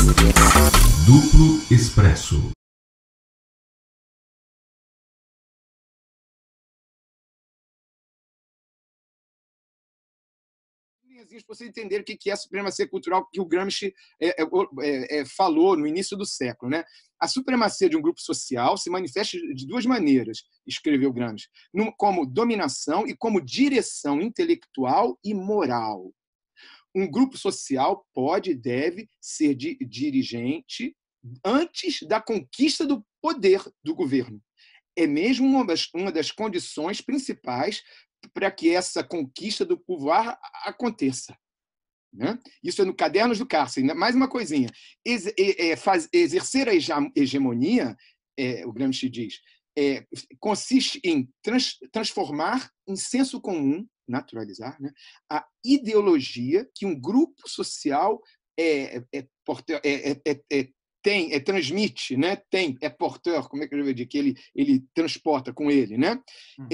Duplo Expresso. Para vocês entenderem o que é a supremacia cultural que o Gramsci falou no início do século, né? A supremacia de um grupo social se manifesta de duas maneiras, escreveu Gramsci, como dominação e como direção intelectual e moral. Um grupo social pode e deve ser dirigente antes da conquista do poder do governo. É mesmo uma das condições principais para que essa conquista do pouvoir aconteça. Né? Isso é no Cadernos do Cárcere. Mais uma coisinha. Exercer a hegemonia, o Gramsci diz, consiste em transformar em senso comum, naturalizar, né, a ideologia que um grupo social transmite, né? É porteur, como é que eu vou dizer, que ele transporta com ele, né? Uhum.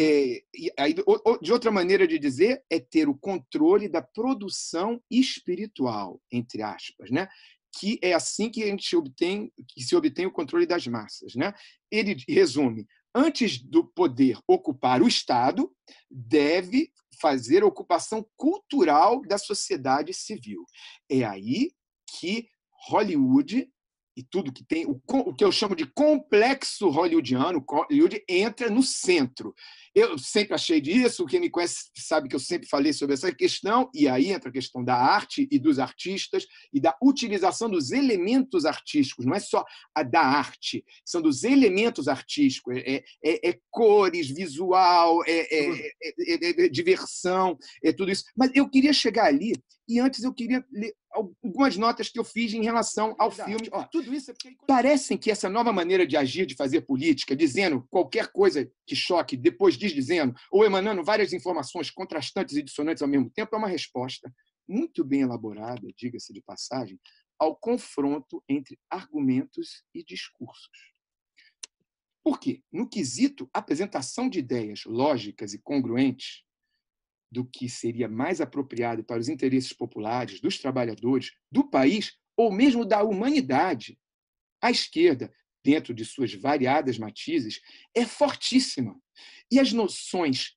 De outra maneira de dizer, é ter o controle da produção espiritual, entre aspas, né? Que é assim que se obtém o controle das massas, né? Ele resume: antes do poder ocupar o Estado, deve fazer a ocupação cultural da sociedade civil. É aí que Hollywood e tudo que tem, o que eu chamo de complexo hollywoodiano, Hollywood entra no centro. Eu sempre achei disso, quem me conhece sabe que eu sempre falei sobre essa questão, e aí entra a questão da arte e dos artistas, e da utilização dos elementos artísticos, não é só a da arte, são dos elementos artísticos, cores, visual, diversão, tudo isso. Mas eu queria chegar ali, e antes eu queria ler algumas notas que eu fiz em relação ao filme. Tudo isso é porque... Parecem que essa nova maneira de agir, de fazer política, dizendo qualquer coisa que choque, depois dizendo, ou emanando várias informações contrastantes e dissonantes ao mesmo tempo, é uma resposta muito bem elaborada, diga-se de passagem, ao confronto entre argumentos e discursos. Por quê? No quesito apresentação de ideias lógicas e congruentes, do que seria mais apropriado para os interesses populares, dos trabalhadores, do país ou mesmo da humanidade, a esquerda, dentro de suas variadas matizes, é fortíssima. E as noções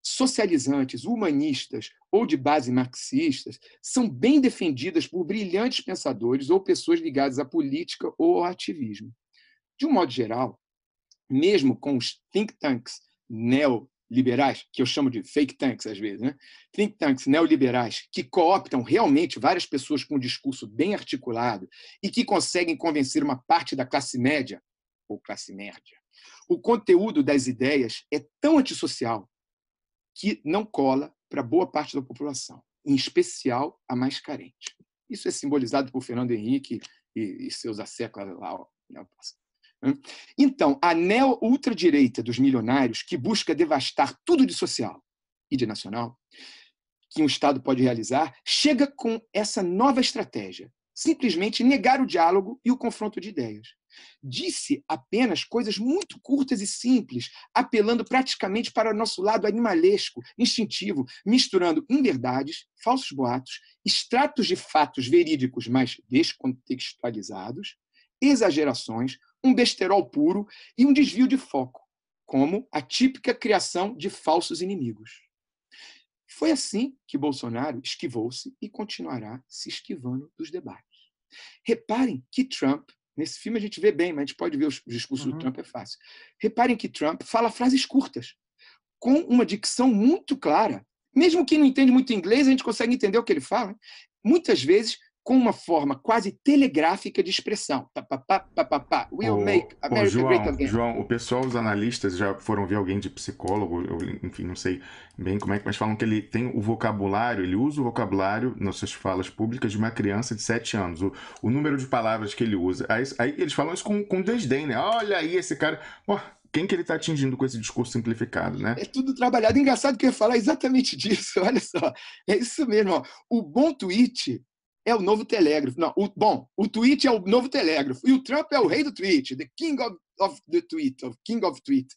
socializantes, humanistas ou de base marxistas são bem defendidas por brilhantes pensadores ou pessoas ligadas à política ou ao ativismo. De um modo geral, mesmo com os think tanks neoliberais, que eu chamo de fake tanks às vezes, né? Think tanks neoliberais que cooptam realmente várias pessoas com um discurso bem articulado e que conseguem convencer uma parte da classe média ou classe média. O conteúdo das ideias é tão antissocial que não cola para boa parte da população, em especial a mais carente. Isso é simbolizado por Fernando Henrique e seus asseclas lá. Então, a neo-ultradireita dos milionários, que busca devastar tudo de social e de nacional, que um Estado pode realizar, chega com essa nova estratégia, simplesmente negar o diálogo e o confronto de ideias. Disse apenas coisas muito curtas e simples, apelando praticamente para o nosso lado animalesco, instintivo, misturando inverdades, falsos boatos, extratos de fatos verídicos, mas descontextualizados, exagerações, um besterol puro e um desvio de foco, como a típica criação de falsos inimigos. Foi assim que Bolsonaro esquivou-se e continuará se esquivando dos debates. Reparem que Trump, nesse filme a gente vê bem, mas a gente pode ver os discursos do Trump, é fácil. Reparem que Trump fala frases curtas, com uma dicção muito clara. Mesmo quem não entende muito inglês, a gente consegue entender o que ele fala. Muitas vezes com uma forma quase telegráfica de expressão. We'll make America great again. João, o pessoal, os analistas já foram ver alguém de psicólogo, enfim, não sei bem como é que, mas falam que ele tem o vocabulário, ele usa o vocabulário nas suas falas públicas de uma criança de 7 anos. O número de palavras que ele usa. Aí eles falam isso com desdém, né? Olha aí esse cara... Quem que ele está atingindo com esse discurso simplificado, né? É tudo trabalhado. Engraçado que eu ia falar exatamente disso. Olha só. É isso mesmo. Ó. O bom tweet é o novo telégrafo. Não, o tweet é o novo telégrafo. E o Trump é o rei do tweet. The king of the tweet. King of tweet.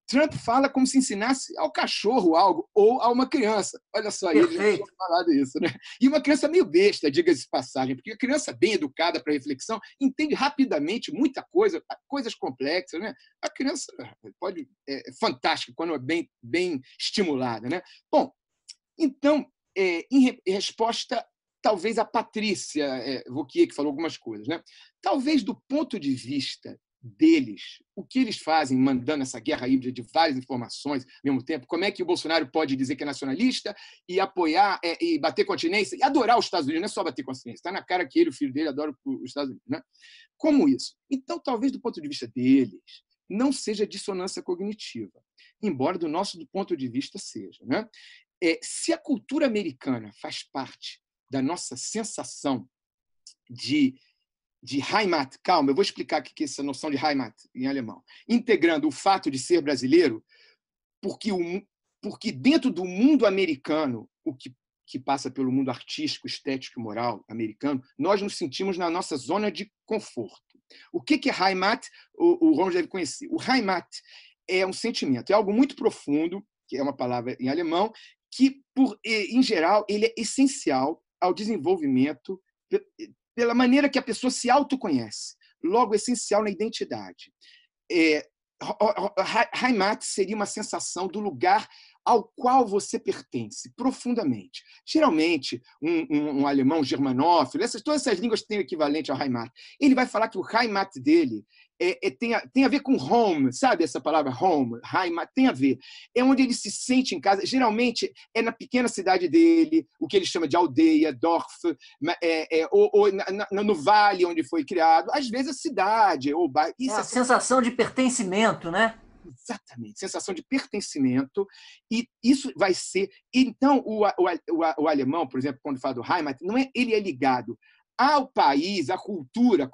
Trump fala como se ensinasse ao cachorro algo, ou a uma criança. Olha só, ele já tinha falado isso, né? E uma criança meio besta, diga-se de passagem, porque a criança bem educada para reflexão entende rapidamente muita coisa, coisas complexas, né? A criança é fantástica quando é bem estimulada, né? Bom, então, em resposta, talvez a Patrícia Wojcicki, que falou algumas coisas, né? Talvez do ponto de vista deles, o que eles fazem mandando essa guerra híbrida de várias informações ao mesmo tempo, como é que o Bolsonaro pode dizer que é nacionalista e apoiar e bater continência e adorar os Estados Unidos, não é só bater continência, está na cara que ele, o filho dele, adora os Estados Unidos, né? Como isso? Então, talvez do ponto de vista deles, não seja dissonância cognitiva, embora do ponto de vista seja, né? Se a cultura americana faz parte da nossa sensação de Heimat, calma, eu vou explicar o que é essa noção de Heimat em alemão, integrando o fato de ser brasileiro, porque dentro do mundo americano, o que passa pelo mundo artístico, estético e moral americano, nós nos sentimos na nossa zona de conforto. O que é Heimat? O Ron deve conhecer. O Heimat é um sentimento, é algo muito profundo, que é uma palavra em alemão, que, em geral, ele é essencial ao desenvolvimento pela maneira que a pessoa se autoconhece, logo essencial na identidade. Heimat seria uma sensação do lugar ao qual você pertence profundamente. Geralmente, um alemão germanófilo, todas essas línguas têm o equivalente ao Heimat. Ele vai falar que o Heimat dele tem a ver com home, sabe essa palavra home? Heimat tem a ver. É onde ele se sente em casa. Geralmente é na pequena cidade dele, o que ele chama de aldeia, Dorf, ou no vale onde foi criado. Às vezes a cidade ou bairro. É a sensação de pertencimento, né? Exatamente, sensação de pertencimento, e isso vai ser... Então, o alemão, por exemplo, quando fala do Heimat, ele é ligado ao país, à cultura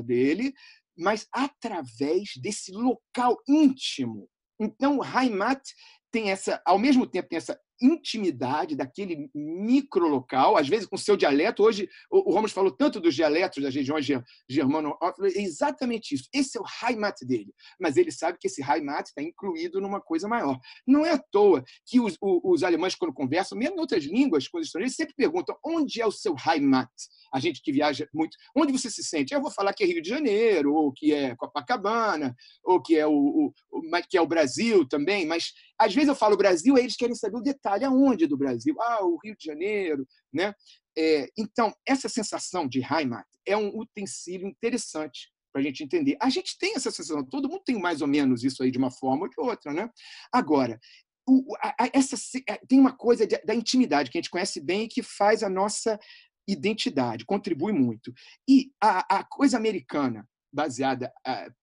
dele, mas através desse local íntimo. Então, o Heimat tem ao mesmo tempo, tem essa intimidade daquele microlocal, às vezes com seu dialeto. Hoje, o Ramos falou tanto dos dialetos das regiões germano-ófilas, é exatamente isso. Esse é o Heimat dele. Mas ele sabe que esse Heimat está incluído numa coisa maior. Não é à toa que os alemães, quando conversam, mesmo em outras línguas, com os estrangeiros, sempre perguntam onde é o seu Heimat? A gente que viaja muito, onde você se sente? Eu vou falar que é Rio de Janeiro, ou que é Copacabana, ou que é o Brasil também, mas às vezes eu falo Brasil, aí eles querem saber o detalhe, aonde do Brasil? O Rio de Janeiro, né? Então, essa sensação de Heimat é um utensílio interessante para a gente entender. A gente tem essa sensação, todo mundo tem mais ou menos isso aí de uma forma ou de outra, né? Agora, tem uma coisa da intimidade que a gente conhece bem e que faz a nossa identidade, contribui muito. E a coisa americana, baseada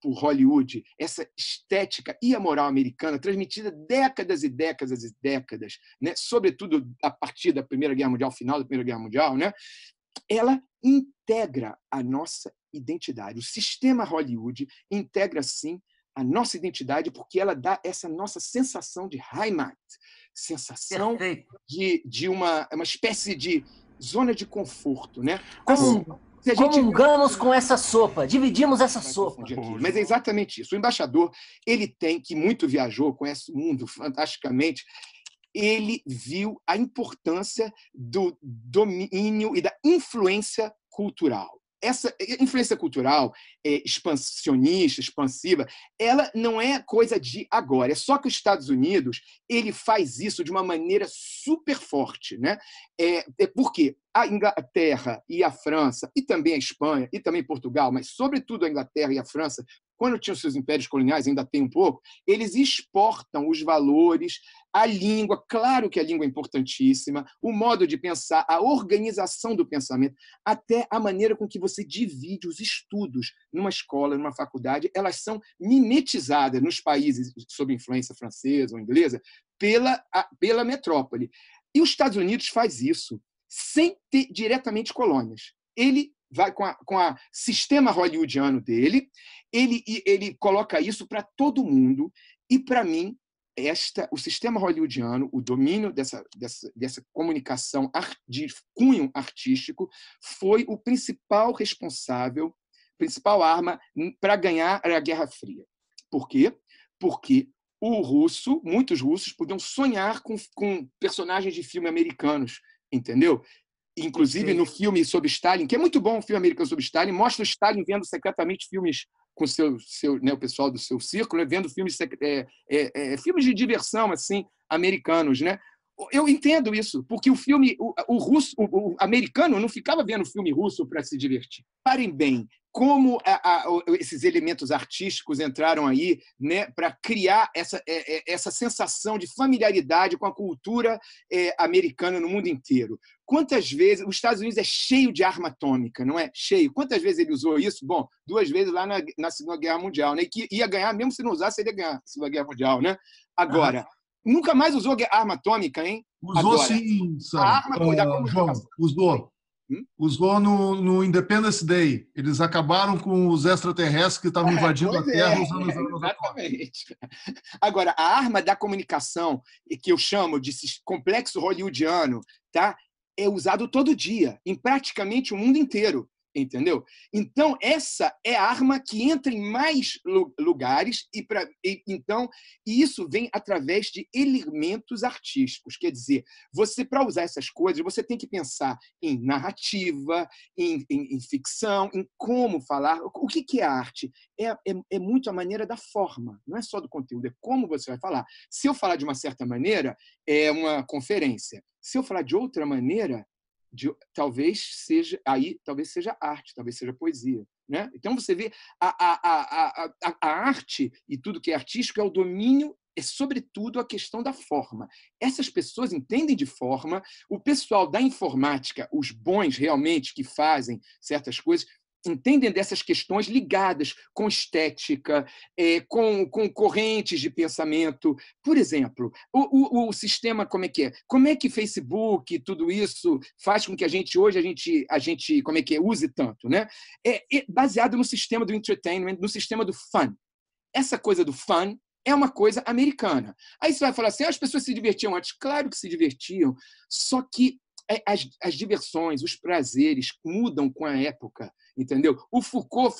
por Hollywood, essa estética e a moral americana, transmitida décadas e décadas e décadas, né? Sobretudo a partir da Primeira Guerra Mundial, final da Primeira Guerra Mundial, né? Ela integra a nossa identidade. O sistema Hollywood integra, sim, a nossa identidade, porque ela dá essa nossa sensação de Heimat, sensação de uma espécie de zona de conforto, né? Comungamos com essa sopa, dividimos essa sopa. Mas é exatamente isso. O embaixador, que muito viajou, conhece o mundo fantasticamente, ele viu a importância do domínio e da influência cultural. Essa influência cultural expansionista, expansiva, ela não é coisa de agora. É só que os Estados Unidos ele faz isso de uma maneira super forte, né? Porque a Inglaterra e a França, e também a Espanha, e também Portugal, mas sobretudo a Inglaterra e a França, quando tinham seus impérios coloniais, ainda tem um pouco, eles exportam os valores, a língua, claro que a língua é importantíssima, o modo de pensar, a organização do pensamento, até a maneira com que você divide os estudos numa escola, numa faculdade, elas são mimetizadas nos países sob influência francesa ou inglesa pela metrópole. E os Estados Unidos faz isso sem ter diretamente colônias. Ele vai com o sistema hollywoodiano dele, ele coloca isso para todo mundo, e, para mim, o sistema hollywoodiano, o domínio dessa comunicação de cunho artístico, foi o principal responsável, principal arma para ganhar a Guerra Fria. Por quê? Porque muitos russos podiam sonhar com personagens de filme americanos, entendeu? Inclusive no filme sobre Stalin, que é muito bom, o filme americano sobre Stalin, mostra o Stalin vendo secretamente filmes com né, o pessoal do seu círculo, né, vendo filmes, filmes de diversão assim, americanos, né? Eu entendo isso, porque o filme, o americano não ficava vendo filme russo para se divertir. Parem bem, como esses elementos artísticos entraram aí, né, para criar essa sensação de familiaridade com a cultura americana no mundo inteiro. Quantas vezes... Os Estados Unidos é cheio de arma atômica, não é? Cheio. Quantas vezes ele usou isso? Bom, 2 vezes lá na Segunda Guerra Mundial, né? E que ia ganhar, mesmo se não usasse, ele ia ganhar a Segunda Guerra Mundial, né? Agora... Nunca mais usou arma atômica, hein? Usou agora, sim, Sam. A arma João, usou. Usou no Independence Day. Eles acabaram com os extraterrestres que estavam invadindo a Terra usando os anos exatamente. Agora, a arma da comunicação, que eu chamo de complexo hollywoodiano, tá? É usado todo dia, em praticamente o mundo inteiro. Entendeu? Então, essa é a arma que entra em mais lugares e isso vem através de elementos artísticos. Quer dizer, você, para usar essas coisas, você tem que pensar em narrativa, em ficção, em como falar. O que é a arte? É muito a maneira da forma, não é só do conteúdo, é como você vai falar. Se eu falar de uma certa maneira, é uma conferência. Se eu falar de outra maneira, talvez seja arte, talvez seja poesia, né? Então você vê a arte e tudo que é artístico é o domínio, é sobretudo a questão da forma. Essas pessoas entendem de forma, o pessoal da informática, os bons realmente que fazem certas coisas, entendem dessas questões ligadas com estética, com correntes de pensamento. Por exemplo, o sistema, como é que é? Como é que Facebook, tudo isso, faz com que a gente como é que é, use tanto, né? É baseado no sistema do entertainment, no sistema do fun. Essa coisa do fun é uma coisa americana. Aí você vai falar assim, as pessoas se divertiam antes. Claro que se divertiam, só que as diversões, os prazeres mudam com a época, entendeu? O Foucault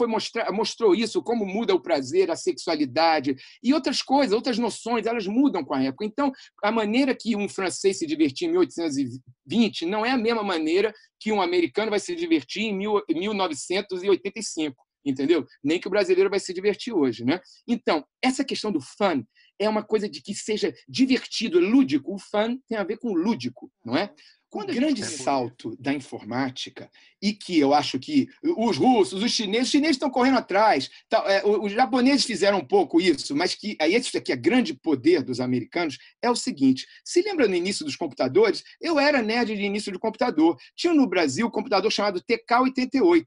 mostrou isso, como muda o prazer, a sexualidade e outras coisas, outras noções, elas mudam com a época. Então, a maneira que um francês se divertia em 1820 não é a mesma maneira que um americano vai se divertir em 1985, entendeu? Nem que o brasileiro vai se divertir hoje, né? Então, essa questão do fun é uma coisa de que seja divertido, lúdico. O fun tem a ver com lúdico, não é? O grande salto da informática, e que eu acho que os russos, os chineses estão correndo atrás, os japoneses fizeram um pouco isso, mas que aí esse aqui é grande poder dos americanos, é o seguinte, se lembra no início dos computadores? Eu era nerd de início de computador. Tinha no Brasil um computador chamado TK-88,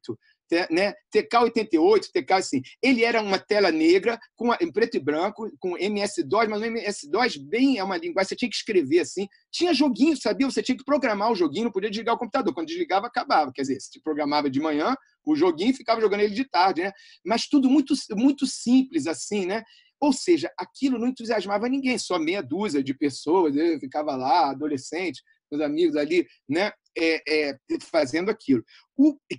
né? TK-88, TK assim, ele era uma tela negra em preto e branco, com MS-DOS, mas o MS-DOS bem é uma linguagem, você tinha que escrever assim, tinha joguinho, sabia? Você tinha que programar o joguinho, não podia desligar o computador, quando desligava acabava, quer dizer, se programava de manhã o joguinho, ficava jogando ele de tarde, né? Mas tudo muito, muito simples assim, né? Ou seja, aquilo não entusiasmava ninguém, só meia dúzia de pessoas, eu ficava lá, adolescente, meus amigos ali, né? Fazendo aquilo.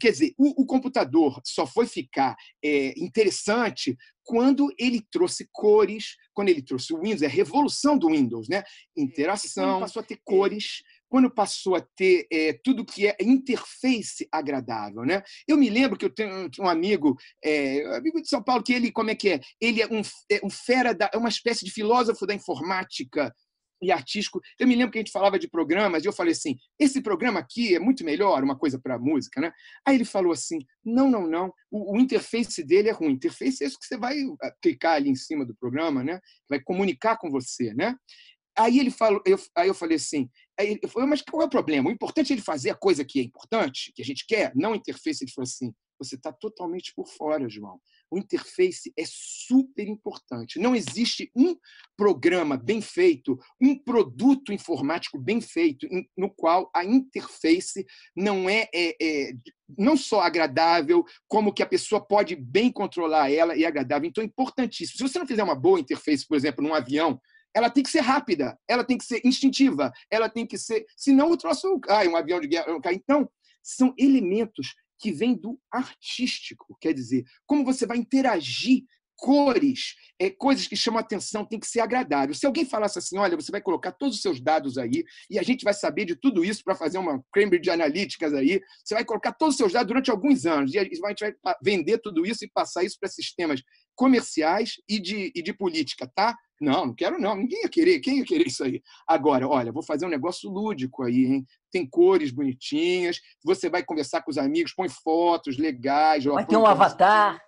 Quer dizer, o computador só foi ficar interessante quando ele trouxe cores, quando ele trouxe o Windows, a revolução do Windows, né? Interação, quando passou a ter cores, quando passou a ter tudo que é interface agradável, né? Eu me lembro que eu tenho um amigo de São Paulo, que ele, como é que é? Ele é um fera, é uma espécie de filósofo da informática e artístico. Eu me lembro que a gente falava de programas, e eu falei assim, esse programa aqui é muito melhor, uma coisa para música, né? Aí ele falou assim, não, o interface dele é ruim. Interface é isso que você vai clicar ali em cima do programa, né? Vai comunicar com você, né? Aí ele falou, aí eu falei assim, ele falou, mas qual é o problema? O importante é ele fazer a coisa que é importante, que a gente quer, não o interface. Ele falou assim, você está totalmente por fora, João. O interface é super importante. Não existe um programa bem feito, um produto informático bem feito, no qual a interface não não só agradável, como que a pessoa pode bem controlar ela e agradável. Então, é importantíssimo. Se você não fizer uma boa interface, por exemplo, num avião, ela tem que ser rápida, ela tem que ser instintiva, ela tem que ser... Senão o troço cai, um avião de guerra cai. Então, são elementos que vêm do artístico, quer dizer, como você vai interagir cores, coisas que chamam a atenção, tem que ser agradável. Se alguém falasse assim, olha, você vai colocar todos os seus dados aí e a gente vai saber de tudo isso para fazer uma Cambridge Analytica aí, você vai colocar todos os seus dados durante alguns anos e a gente vai vender tudo isso e passar isso para sistemas comerciais e de política, tá? Não quero não, ninguém ia querer, quem ia querer isso aí? Agora, olha, vou fazer um negócio lúdico aí, hein? Tem cores bonitinhas, você vai conversar com os amigos, põe fotos legais. Vai ter um avatar.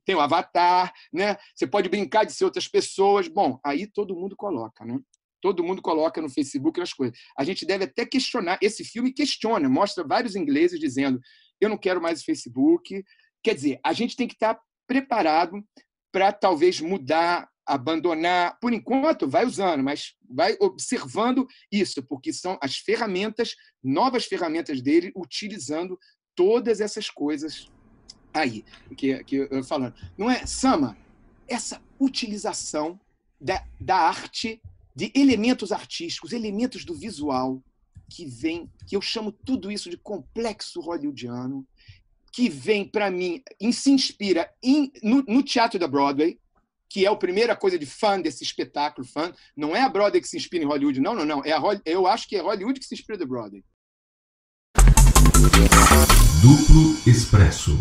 Tem um avatar, né? Você pode brincar de ser outras pessoas. Bom, aí todo mundo coloca, né? Todo mundo coloca no Facebook as coisas. A gente deve até questionar. Esse filme questiona, mostra vários ingleses dizendo eu não quero mais o Facebook. Quer dizer, a gente tem que estar preparado para talvez mudar, abandonar. Por enquanto, vai usando, mas vai observando isso, porque são as ferramentas, novas ferramentas dele, utilizando todas essas coisas aí, que eu falando. Não é, Sama, essa utilização da arte, de elementos artísticos, elementos do visual, que eu chamo tudo isso de complexo hollywoodiano, que vem, para mim, se inspira no teatro da Broadway, que é a primeira coisa de fã desse espetáculo, fã. Não é a Broadway que se inspira em Hollywood, não. Eu acho que é Hollywood que se inspira da Broadway. Duplo Expresso.